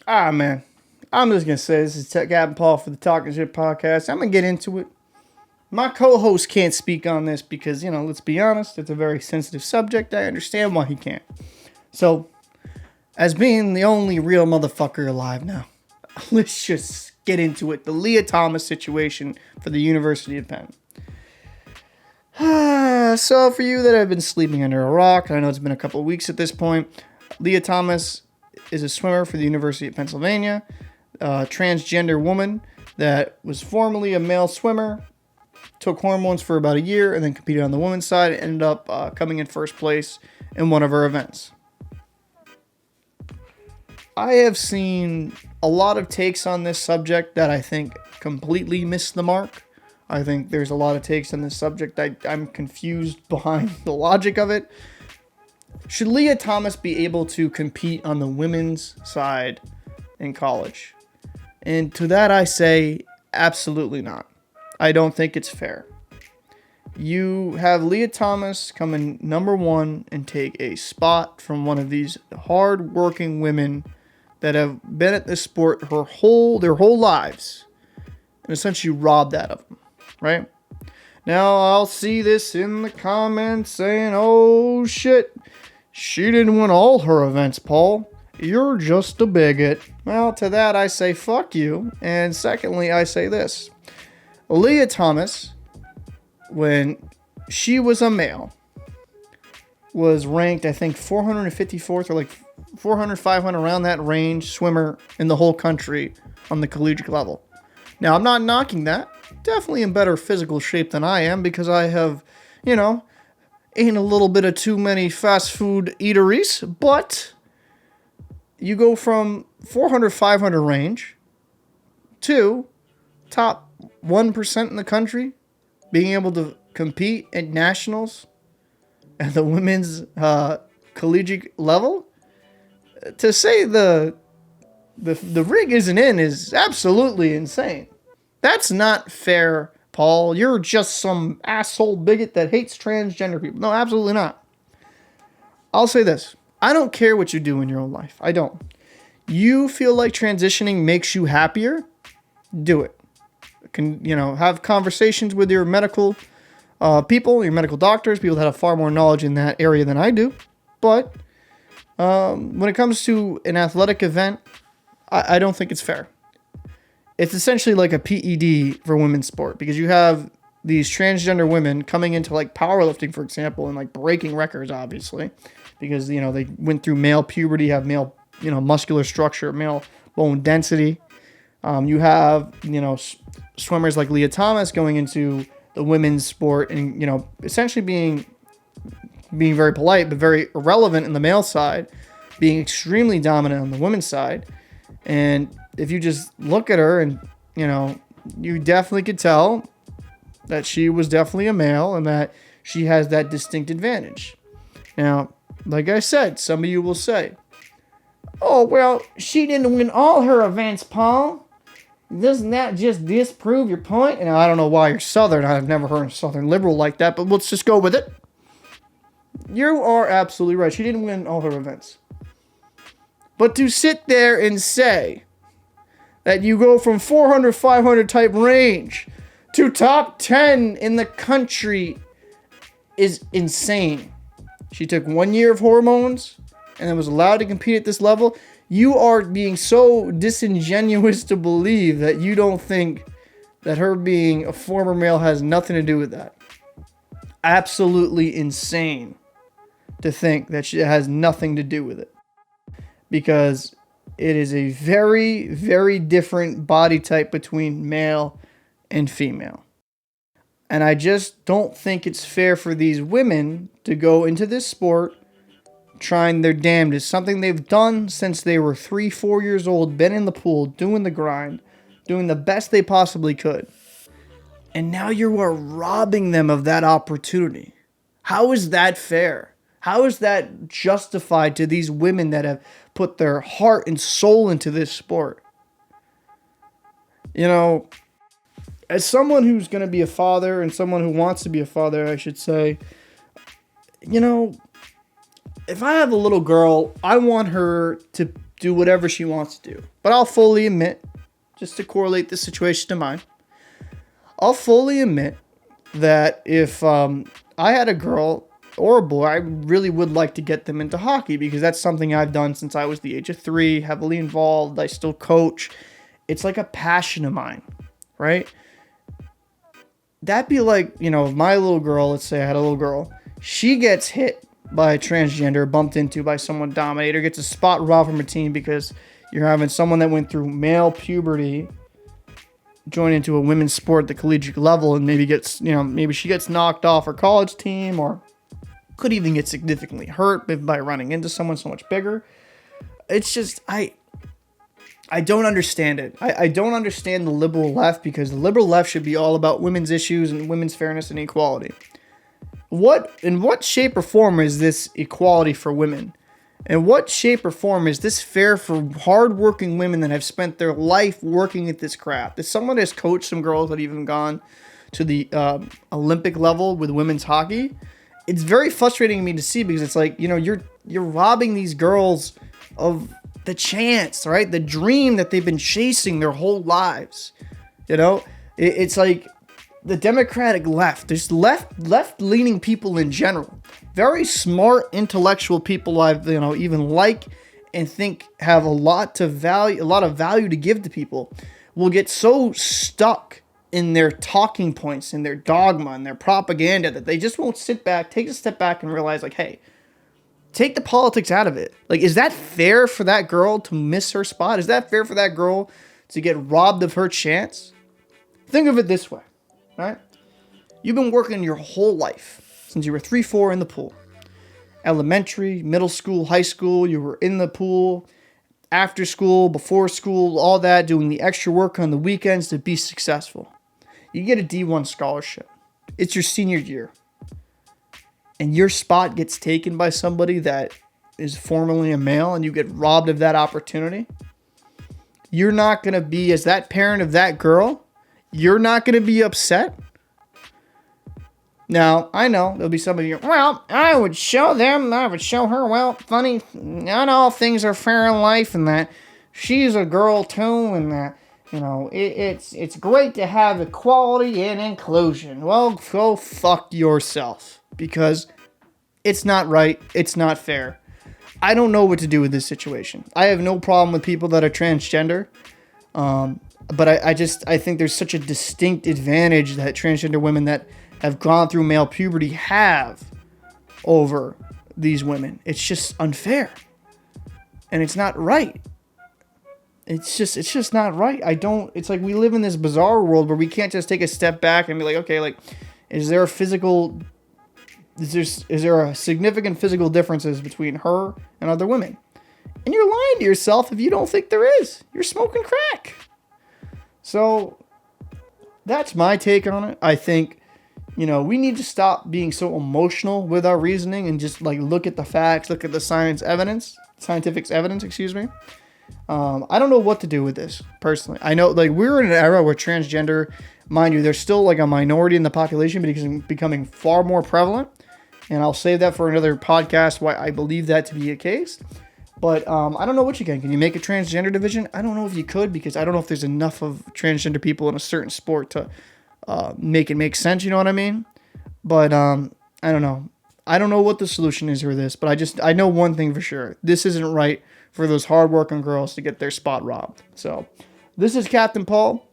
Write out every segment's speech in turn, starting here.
Man, I'm just going to say this is Captain Paul for the Talking Shit podcast. I'm going to get into it. My co-host can't speak on this because, let's be honest, it's a very sensitive subject. I understand why he can't. So, as being the only real motherfucker alive now, let's just get into it. The Lia Thomas situation for the University of Penn. So, for you that have been sleeping under a rock, I know it's been a couple of weeks at this point, Lia Thomas is a swimmer for the University of Pennsylvania, a transgender woman that was formerly a male swimmer, took hormones for about a year, and then competed on the women's side, and ended up coming in first place in one of her events. I have seen a lot of takes on this subject that I think completely missed the mark. I think there's a lot of takes on this subject. I'm confused behind the logic of it. Should Lia Thomas be able to compete on the women's side in college? And to that I say, absolutely not. I don't think it's fair. You have Lia Thomas come in number one and take a spot from one of these hard-working women that have been at this sport their whole lives, and essentially rob that of them, right? Now, I'll see this in the comments saying, oh shit, she didn't win all her events, Paul. You're just a bigot. Well, to that I say fuck you. And secondly, I say this. Lia Thomas, when she was a male, was ranked, I think, 454th or like 400, 500, around that range swimmer in the whole country on the collegiate level. Now, I'm not knocking that. Definitely in better physical shape than I am because I have, eaten a little bit of too many fast food eateries. But you go from 400, 500 range to top 1% in the country, being able to compete at nationals at the women's collegiate level. To say the rig isn't in is absolutely insane. That's not fair, Paul. You're just some asshole bigot that hates transgender people. No, absolutely not. I'll say this. I don't care what you do in your own life. I don't. You feel like transitioning makes you happier? Do it. Have conversations with your medical people, your medical doctors, people that have far more knowledge in that area than I do. But when it comes to an athletic event, I don't think it's fair. It's essentially like a PED for women's sport because you have these transgender women coming into like powerlifting, for example, and like breaking records, obviously, because, they went through male puberty, have male, muscular structure, male bone density. You have, swimmers like Lia Thomas going into the women's sport and, essentially being very polite, but very irrelevant in the male side, being extremely dominant on the women's side. And if you just look at her and, you definitely could tell that she was definitely a male and that she has that distinct advantage. Now, like I said, some of you will say, oh, well, she didn't win all her events, Paul. Doesn't that just disprove your point? And I don't know why you're Southern. I've never heard a Southern liberal like that, but let's just go with it. You are absolutely right. She didn't win all her events. But to sit there and say that you go from 400, 500 type range to top 10 in the country is insane. She took 1 year of hormones and then was allowed to compete at this level. You are being so disingenuous to believe that you don't think that her being a former male has nothing to do with that. Absolutely insane to think that she has nothing to do with it. Because it is a very, very different body type between male and female. And I just don't think it's fair for these women to go into this sport trying their damnedest. Something they've done since they were 3, 4 years old, been in the pool, doing the grind, doing the best they possibly could. And now you are robbing them of that opportunity. How is that fair? How is that justified to these women that have put their heart and soul into this sport? As someone who's going to be a father and someone who wants to be a father, I should say, if I have a little girl, I want her to do whatever she wants to do. But I'll fully admit, just to correlate this situation to mine, I'll fully admit that if I had a girl or a boy, I really would like to get them into hockey because that's something I've done since I was the age of 3, heavily involved. I still coach. It's like a passion of mine, right? That'd be like, my little girl, let's say I had a little girl, she gets hit by a transgender, bumped into by someone dominator, gets a spot robbed from a team because you're having someone that went through male puberty join into a women's sport at the collegiate level and maybe she gets knocked off her college team or could even get significantly hurt by running into someone so much bigger. It's just, I don't understand it. I don't understand the liberal left because the liberal left should be all about women's issues and women's fairness and equality. In what shape or form is this equality for women? In what shape or form is this fair for hardworking women that have spent their life working at this craft? As someone has coached some girls that have even gone to the Olympic level with women's hockey, it's very frustrating to me to see because it's like, you're robbing these girls of the chance, right? The dream that they've been chasing their whole lives. It's like the Democratic left, there's left-leaning people in general, very smart intellectual people I've even like and think have a lot of value to give to people, will get so stuck in their talking points, in their dogma, and their propaganda that they just won't take a step back and realize, like, hey, take the politics out of it. Like, is that fair for that girl to miss her spot? Is that fair for that girl to get robbed of her chance? Think of it this way, right? You've been working your whole life since you were 3, 4 in the pool. Elementary, middle school, high school, you were in the pool, after school, before school, all that, doing the extra work on the weekends to be successful. You get a D1 scholarship. It's your senior year. And your spot gets taken by somebody that is formerly a male and you get robbed of that opportunity. You're not going to be, as that parent of that girl, you're not going to be upset. Now, I know there'll be somebody here, well, I would show her, well, funny, not all things are fair in life and that she's a girl too and that, it's great to have equality and inclusion. Well, go fuck yourself because it's not right. It's not fair. I don't know what to do with this situation. I have no problem with people that are transgender. But I think there's such a distinct advantage that transgender women that have gone through male puberty have over these women. It's just unfair. And it's not right. It's just not right. It's like we live in this bizarre world where we can't just take a step back and be like, okay, like, is there a significant physical differences between her and other women? And you're lying to yourself if you don't think there is. You're smoking crack. So that's my take on it. I think, we need to stop being so emotional with our reasoning and just like look at the facts, look at the scientific evidence, excuse me. I don't know what to do with this personally. I know like we're in an era where transgender, mind you, there's still like a minority in the population, but it's becoming far more prevalent. And I'll save that for another podcast, why I believe that to be a case. But I don't know what you can. Can you make a transgender division? I don't know if you could because I don't know if there's enough of transgender people in a certain sport to make it make sense. You know what I mean? But I don't know. I don't know what the solution is for this, but I know one thing for sure. This isn't right for those hardworking girls to get their spot robbed. So this is Captain Paul.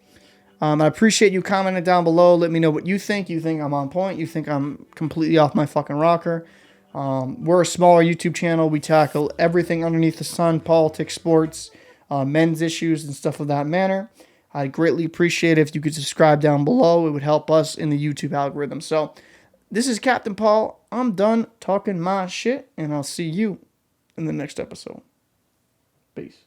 I appreciate you commenting down below. Let me know what you think. You think I'm on point? You think I'm completely off my fucking rocker? We're a smaller YouTube channel. We tackle everything underneath the sun, politics, sports, men's issues, and stuff of that manner. I'd greatly appreciate it if you could subscribe down below. It would help us in the YouTube algorithm. So this is Captain Paul. I'm done talking my shit, and I'll see you in the next episode. Peace.